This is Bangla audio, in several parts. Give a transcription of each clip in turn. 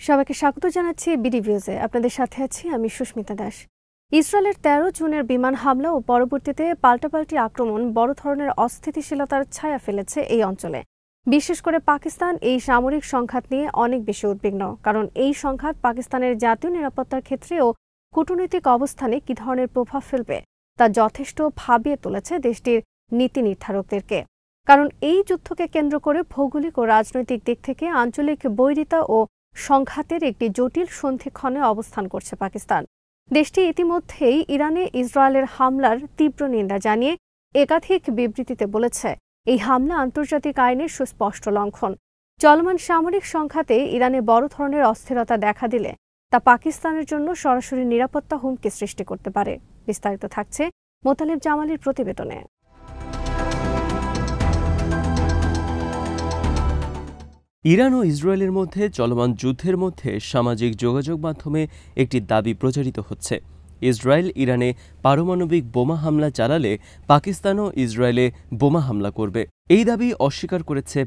সবাইকে স্বাগত জানাচ্ছি বিডি ভিউজে। আপনাদের সাথে আছি আমি সুস্মিতা দাস। ইসরায়েলের ১৩ জুনের বিমান হামলা ও পরবর্তীতে পাল্টাপাল্টি আক্রমণ বড় ধরনের অস্থিতিশীলতার ছায়া ফেলেছে এই অঞ্চলে। বিশেষ করে পাকিস্তান এই সামরিক সংঘাত নিয়ে অনেক বেশি উদ্বিগ্ন, কারণ এই সংঘাত পাকিস্তানের জাতীয় নিরাপত্তার ক্ষেত্রে ও কূটনৈতিক অবস্থানে কী ধরনের প্রভাব ফেলবে তা যথেষ্ট ভাবিয়ে তুলেছে দেশটির নীতি নির্ধারকদেরকে। কারণ এই যুদ্ধকে কেন্দ্র করে ভৌগোলিক ও রাজনৈতিক দিক থেকে আঞ্চলিক বৈরিতা ও সংঘাতের একটি জটিল সন্ধিক্ষণে অবস্থান করছে পাকিস্তান। দেশটি ইতিমধ্যেই ইরানে ইসরায়েলের হামলার তীব্র নিন্দা জানিয়ে একাধিক বিবৃতিতে বলেছে, এই হামলা আন্তর্জাতিক আইনের সুস্পষ্ট লঙ্ঘন। চলমান সামরিক সংঘাতে ইরানে বড় ধরনের অস্থিরতা দেখা দিলে তা পাকিস্তানের জন্য সরাসরি নিরাপত্তা হুমকি সৃষ্টি করতে পারে। বিস্তারিত থাকছে মোতালেব জামালির প্রতিবেদনে। ইরান ও ইসরায়েলের মধ্যে চলমান যুদ্ধের মধ্যে সামাজিক যোগাযোগ মাধ্যমে একটি দাবি প্রচারিত হচ্ছে, ইসরায়েল ইরানে পারমাণবিক বোমা হামলা চালালে পাকিস্তানও ইসরায়েলে বোমা হামলা করবে। এই দাবি অস্বীকার করেছে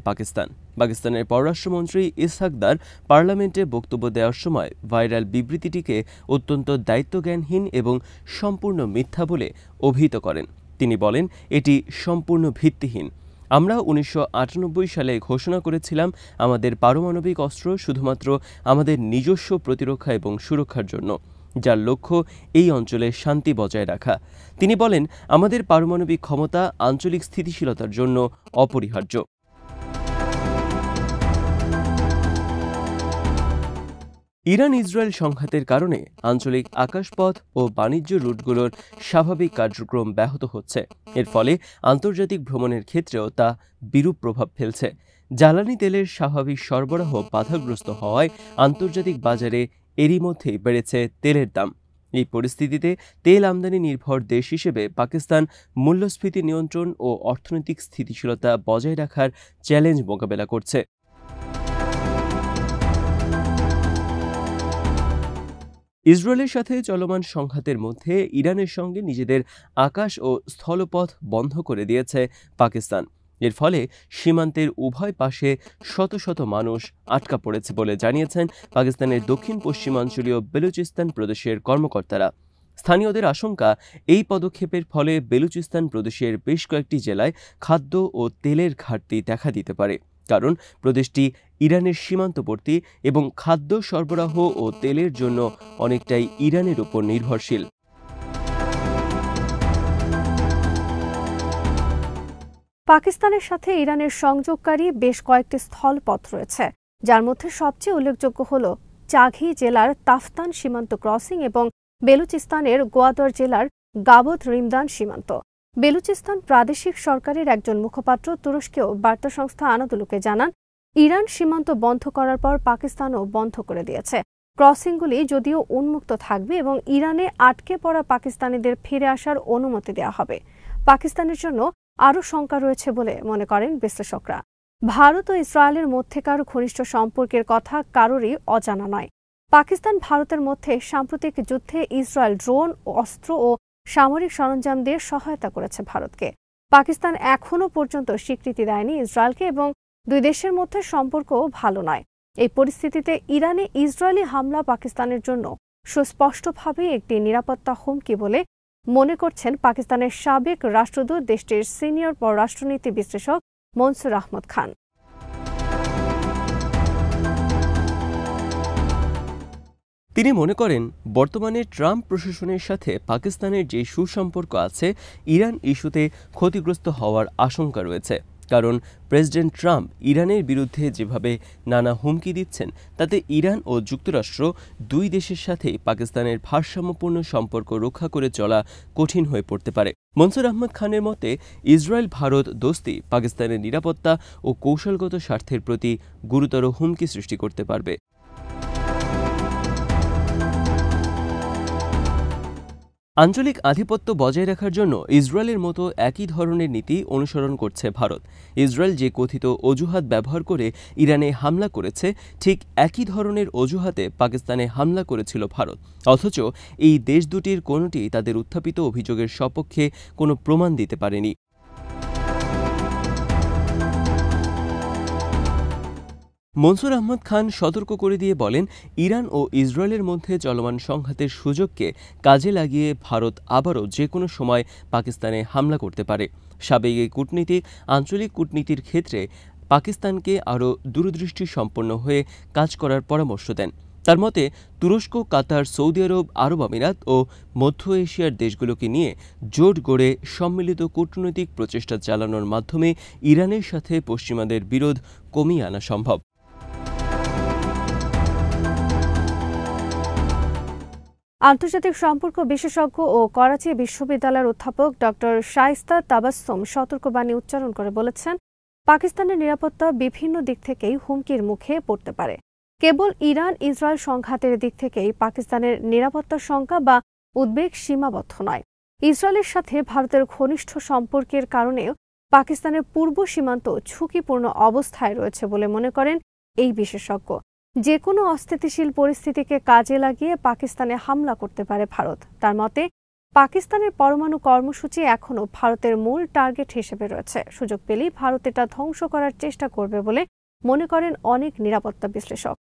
পাকিস্তানের পররাষ্ট্রমন্ত্রী ইসহাক দার পার্লামেন্টে বক্তব্য দেওয়ার সময় ভাইরাল বিবৃতিটিকে অত্যন্ত দায়িত্বজ্ঞানহীন এবং সম্পূর্ণ মিথ্যা বলে অভিহিত করেন। তিনি বলেন, এটি সম্পূর্ণ ভিত্তিহীন। আমরা ১৯৯৮ সালে ঘোষণা করেছিলাম আমাদের পারমাণবিক অস্ত্র শুধুমাত্র আমাদের নিজস্ব প্রতিরক্ষা এবং সুরক্ষার জন্য, যার লক্ষ্য এই অঞ্চলে শান্তি বজায় রাখা। তিনি বলেন, আমাদের পারমাণবিক ক্ষমতা আঞ্চলিক স্থিতিশীলতার জন্য অপরিহার্য। ইরান ইসরায়েল সংঘাতের কারণে আঞ্চলিক আকাশপথ ও বাণিজ্য রুটগুলোর স্বাভাবিক কার্যক্রম ব্যাহত হচ্ছে। এর ফলে আন্তর্জাতিক ভ্রমণের ক্ষেত্রেও তা বিরূপ প্রভাব ফেলছে। জ্বালানি তেলের স্বাভাবিক সরবরাহ বাধাগ্রস্ত হওয়ায় আন্তর্জাতিক বাজারে এরই মধ্যেই বেড়েছে তেলের দাম। এই পরিস্থিতিতে তেল আমদানি নির্ভর দেশ হিসেবে পাকিস্তান মূল্যস্ফীতি নিয়ন্ত্রণ ও অর্থনৈতিক স্থিতিশীলতা বজায় রাখার চ্যালেঞ্জ মোকাবেলা করছে। ইসরায়েলের সাথে চলমান সংঘাতের মধ্যে ইরানের সঙ্গে নিজেদের আকাশ ও স্থলপথ বন্ধ করে দিয়েছে পাকিস্তান। এর ফলে সীমান্তের উভয় পাশে শত শত মানুষ আটকা পড়েছে বলে জানিয়েছেন পাকিস্তানের দক্ষিণ পশ্চিমাঞ্চলীয় বেলুচিস্তান প্রদেশের কর্মকর্তারা। স্থানীয়দের আশঙ্কা, এই পদক্ষেপের ফলে বেলুচিস্তান প্রদেশের বেশ কয়েকটি জেলায় খাদ্য ও তেলের ঘাটতি দেখা দিতে পারে, কারণ প্রদেশটি ইরানের সীমান্তবর্তী এবং খাদ্য সরবরাহ ও তেলের জন্য অনেকটাই ইরানের উপর নির্ভরশীল। পাকিস্তানের সাথে ইরানের সংযোগকারী বেশ কয়েকটি স্থলপথ রয়েছে, যার মধ্যে সবচেয়ে উল্লেখযোগ্য হল চাঘি জেলার তাফতান সীমান্ত ক্রসিং এবং বেলুচিস্তানের গোয়াদর জেলার গাবত রিমদান সীমান্ত। বেলুচিস্তান প্রাদেশিক সরকারের একজন মুখপাত্র তুরস্কেও বার্তা সংস্থা আনাদুলুকে জানান, ইরান সীমান্ত বন্ধ করার পর পাকিস্তানও বন্ধ করে দিয়েছে। ক্রসিংগুলি যদিও উন্মুক্ত থাকবে এবং ইরানে আটকে পড়া পাকিস্তানিদের ফিরে আসার অনুমতি দেওয়া হবে। পাকিস্তানের জন্য আরও শঙ্কা রয়েছে বলে মনে করেন বিশ্লেষকরা। ভারত ও ইসরায়েলের মধ্যেকার ঘনিষ্ঠ সম্পর্কের কথা কারোরই অজানা নয়। পাকিস্তান ভারতের মধ্যে সাম্প্রতিক যুদ্ধে ইসরায়েল ড্রোন, অস্ত্র ও সামরিক সরঞ্জাম দিয়ে সহায়তা করেছে ভারতকে। পাকিস্তান এখনও পর্যন্ত স্বীকৃতি দেয়নি ইসরায়েলকে এবং দুই দেশের মধ্যে সম্পর্কও ভালো নয়। এই পরিস্থিতিতে ইরানে ইসরায়েলি হামলা পাকিস্তানের জন্য সুস্পষ্টভাবে একটি নিরাপত্তা হুমকি বলে মনে করছেন পাকিস্তানের সাবেক রাষ্ট্রদূত, দেশটির সিনিয়র পররাষ্ট্রনীতি বিশ্লেষক মনসুর আহমদ খান। তিনি মনে করেন, বর্তমানে ট্রাম্প প্রশাসনের সাথে পাকিস্তানের যে সুসম্পর্ক আছে, ইরান ইস্যুতে ক্ষতিগ্রস্ত হওয়ার আশঙ্কা রয়েছে। কারণ প্রেসিডেন্ট ট্রাম্প ইরানের বিরুদ্ধে যেভাবে নানা হুমকি দিচ্ছেন, তাতে ইরান ও যুক্তরাষ্ট্র দুই দেশের সাথেই পাকিস্তানের ভারসাম্যপূর্ণ সম্পর্ক রক্ষা করে চলা কঠিন হয়ে পড়তে পারে। মনসুর আহমদ খানের মতে, ইসরায়েল ভারত দোস্তি পাকিস্তানের নিরাপত্তা ও কৌশলগত স্বার্থের প্রতি গুরুতর হুমকি সৃষ্টি করতে পারবে। আঞ্চলিক আধিপত্য বজায় রাখার জন্য ইসরায়েলের মতো একই ধরনের নীতি অনুসরণ করছে ভারত। ইসরায়েল যে কথিত অজুহাত ব্যবহার করে ইরানে হামলা করেছে, ঠিক একই ধরনের অজুহাতে পাকিস্তানে হামলা করেছিল ভারত। অথচ এই দেশ দুটির কোনোটি তাদের উত্থাপিত অভিযোগের সপক্ষে কোনো প্রমাণ দিতে পারেনি। মনসুর আহমদ খান সতর্ক করে দিয়ে বলেন, ইরান ও ইসরায়েলের মধ্যে চলমান সংঘাতের সুযোগকে কাজে লাগিয়ে ভারত আবারও যে কোনো সময় পাকিস্তানে হামলা করতে পারে। সাবেক এই কূটনীতিক আঞ্চলিক কূটনীতির ক্ষেত্রে পাকিস্তানকে আরও দূরদৃষ্টি সম্পন্ন হয়ে কাজ করার পরামর্শ দেন। তার মতে, তুরস্ক, কাতার, সৌদি আরব, আরব আমিরাত ও মধ্য এশিয়ার দেশগুলোকে নিয়ে জোট গড়ে সম্মিলিত কূটনৈতিক প্রচেষ্টা চালানোর মাধ্যমে ইরানের সাথে পশ্চিমাদের বিরোধ কমিয়ে আনা সম্ভব। আন্তর্জাতিক সম্পর্ক বিশেষজ্ঞ ও করাচি বিশ্ববিদ্যালয়ের অধ্যাপক ডক্টর শায়েস্তা তাবাসসুম সতর্কবাণী উচ্চারণ করে বলেছেন, পাকিস্তানের নিরাপত্তা বিভিন্ন দিক থেকেই হুমকির মুখে পড়তে পারে। কেবল ইরান ইসরায়েল সংঘাতের দিক থেকেই পাকিস্তানের নিরাপত্তার শঙ্কা বা উদ্বেগ সীমাবদ্ধ নয়। ইসরায়েলের সাথে ভারতের ঘনিষ্ঠ সম্পর্কের কারণেও পাকিস্তানের পূর্ব সীমান্ত ঝুঁকিপূর্ণ অবস্থায় রয়েছে বলে মনে করেন এই বিশেষজ্ঞ। যে কোনো অস্থিতিশীল পরিস্থিতিকে কাজে লাগিয়ে পাকিস্তানে হামলা করতে পারে ভারত। তার মতে, পাকিস্তানের পরমাণু কর্মসূচি এখনও ভারতের মূল টার্গেট হিসেবে রয়েছে। সুযোগ পেলেই ভারত এটা ধ্বংস করার চেষ্টা করবে বলে মনে করেন অনেক নিরাপত্তা বিশ্লেষক।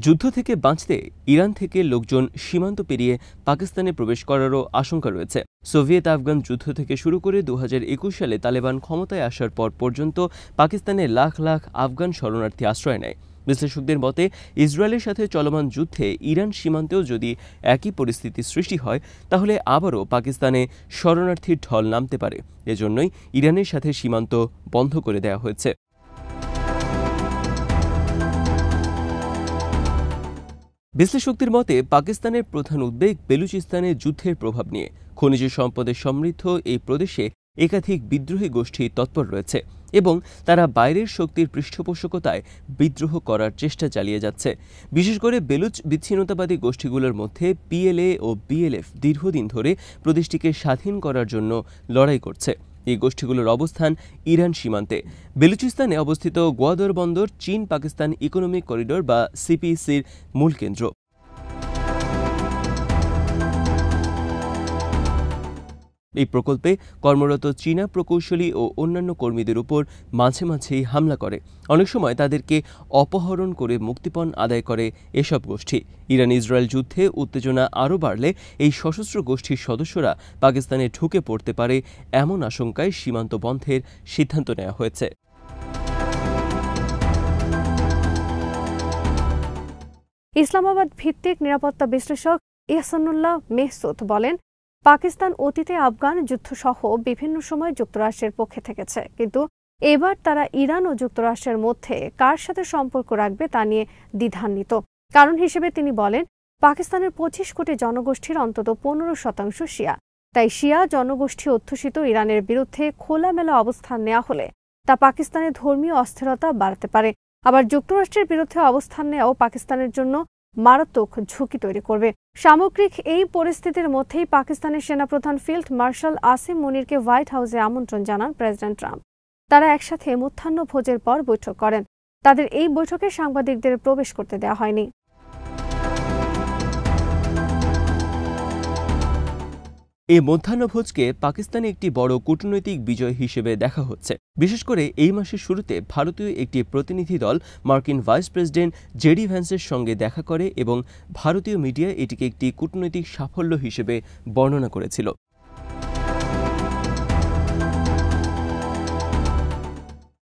যুদ্ধ থেকে বাঁচতে ইরান থেকে লোকজন সীমান্ত পেরিয়ে পাকিস্তানে প্রবেশ করারও আশঙ্কা রয়েছে। সোভিয়েত আফগান যুদ্ধ থেকে শুরু করে 2021 সালে তালেবান ক্ষমতায় আসার পর পর্যন্ত পাকিস্তানে লাখ লাখ আফগান শরণার্থী আশ্রয় নেয়। বিশ্লেষকদের মতে, ইসরায়েলের সাথে চলমান যুদ্ধে ইরান সীমান্তেও যদি একই পরিস্থিতি সৃষ্টি হয়, তাহলে আবারও পাকিস্তানে শরণার্থীর ঢল নামতে পারে। এজন্যই ইরানের সাথে সীমান্ত বন্ধ করে দেওয়া হয়েছে। বিশ্লেষকদের মতে, পাকিস্তানের প্রধান উদ্বেগ বেলুচিস্তানে যুদ্ধের প্রভাব নিয়ে। খনিজ সম্পদে সমৃদ্ধ এই প্রদেশে একাধিক বিদ্রোহী গোষ্ঠী তৎপর রয়েছে এবং তারা বাইরের শক্তির পৃষ্ঠপোষকতায় বিদ্রোহ করার চেষ্টা চালিয়ে যাচ্ছে। বিশেষ করে বেলুচ বিচ্ছিন্নতাবাদী গোষ্ঠীগুলোর মধ্যে পিএলএ ও বিএলএফ দীর্ঘদিন ধরে প্রদেশটিকে স্বাধীন করার জন্য লড়াই করছে। এই গোষ্ঠীগুলোর অবস্থান ইরান সীমান্তে। বেলুচিস্তানে অবস্থিত গোয়াদর বন্দর চীন পাকিস্তান ইকোনমিক করিডোর বা সিপিসির মূল কেন্দ্র। এই প্রকল্পে কর্মরত চীনা প্রকৌশলী ও অন্যান্য কর্মীদের উপর মাঝে মাঝেই হামলা করে। অনেক সময় তাদেরকে অপহরণ করে মুক্তিপণ আদায় করে এসব গোষ্ঠী। ইরান ইসরায়েল যুদ্ধে উত্তেজনা আরও বাড়লে এই সশস্ত্র গোষ্ঠীর সদস্যরা পাকিস্তানে ঢুকে পড়তে পারে, এমন আশঙ্কায় সীমান্ত বন্ধের সিদ্ধান্ত নেওয়া হয়েছে। ইসলামাবাদ ভিত্তিক নিরাপত্তা বিশ্লেষক ইহসানুল্লাহ মেহসুদ বলেন, পাকিস্তান অতীতে আফগান যুদ্ধসহ বিভিন্ন সময় যুক্তরাষ্ট্রের পক্ষে থেকেছে, কিন্তু এবার তারা ইরান ও যুক্তরাষ্ট্রের মধ্যে কার সাথে সম্পর্ক রাখবে তা নিয়ে দ্বিধান্বিত। কারণ হিসেবে তিনি বলেন, পাকিস্তানের 25 কোটি জনগোষ্ঠীর অন্তত 15% শিয়া। তাই শিয়া জনগোষ্ঠী অধ্যুষিত ইরানের বিরুদ্ধে খোলামেলা অবস্থান নেওয়া হলে তা পাকিস্তানের ধর্মীয় অস্থিরতা বাড়াতে পারে। আবার যুক্তরাষ্ট্রের বিরুদ্ধে অবস্থান নেওয়াও পাকিস্তানের জন্য মারাত্মক ঝুঁকি তৈরি করবে। সামগ্রিক এই পরিস্থিতির মধ্যেই পাকিস্তানের সেনাপ্রধান ফিল্ড মার্শাল আসিম মুনিরকে হোয়াইট হাউসে আমন্ত্রণ জানান প্রেসিডেন্ট ট্রাম্প। তারা একসাথে মধ্যাহ্ন ভোজের পর বৈঠক করেন। তাদের এই বৈঠকে সাংবাদিকদের প্রবেশ করতে দেওয়া হয়নি। এই মধ্যাহ্নভোজকে পাকিস্তানে একটি বড় কূটনৈতিক বিজয় হিসেবে দেখা হচ্ছে। বিশেষ করে এই মাসের শুরুতে ভারতীয় একটি প্রতিনিধি দল মার্কিন ভাইস প্রেসিডেন্ট জেডি ভ্যান্সের সঙ্গে দেখা করে এবং ভারতীয় মিডিয়া এটিকে একটি কূটনৈতিক সাফল্য হিসেবে বর্ণনা করেছিল।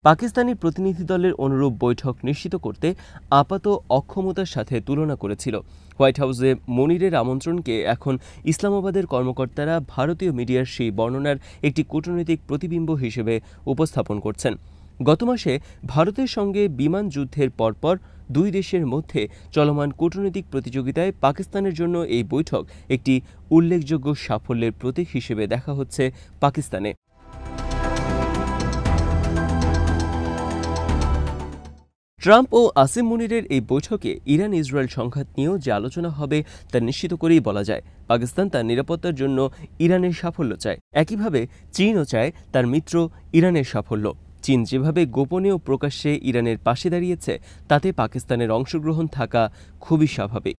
পাকিস্তানি প্রতিনিধি দলের অনুরূপ বৈঠক নিশ্চিত করতে আপাত অক্ষমতার সাথে তুলনা করেছিল। হোয়াইট হাউসে মনিরের আমন্ত্রণকে এখন ইসলামাবাদের কর্মকর্তারা ভারতীয় মিডিয়ার সেই বর্ণনার একটি কূটনৈতিক প্রতিবিম্ব হিসেবে উপস্থাপন করছেন। গত মাসে ভারতের সঙ্গে বিমান যুদ্ধের পরপর দুই দেশের মধ্যে চলমান কূটনৈতিক প্রতিযোগিতায় পাকিস্তানের জন্য এই বৈঠক একটি উল্লেখযোগ্য সাফল্যের প্রতীক হিসেবে দেখা হচ্ছে পাকিস্তানে। ট্রাম্প ও আসিম মুনিরের এই বৈঠকে ইরান ইসরায়েল সংঘাত নিয়েও যে আলোচনা হবে তা নিশ্চিত করেই বলা যায়। পাকিস্তান তার নিরাপত্তার জন্য ইরানের সাফল্য চায়, একইভাবে চীনও চায় তার মিত্র ইরানের সাফল্য। চীন যেভাবে গোপনীয় প্রকাশ্যে ইরানের পাশে দাঁড়িয়েছে, তাতে পাকিস্তানের অংশগ্রহণ থাকা খুবই স্বাভাবিক।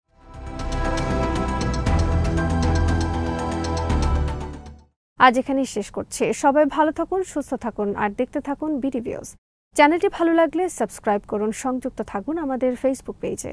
আজ এখানেই শেষ করছি। সবাই ভালো থাকুন, সুস্থ থাকুন আর দেখতে থাকুন বিডি ভিউজ। চ্যানেলটি ভালো লাগলে সাবস্ক্রাইব করুন, সংযুক্ত থাকুন আমাদের ফেসবুক পেজে।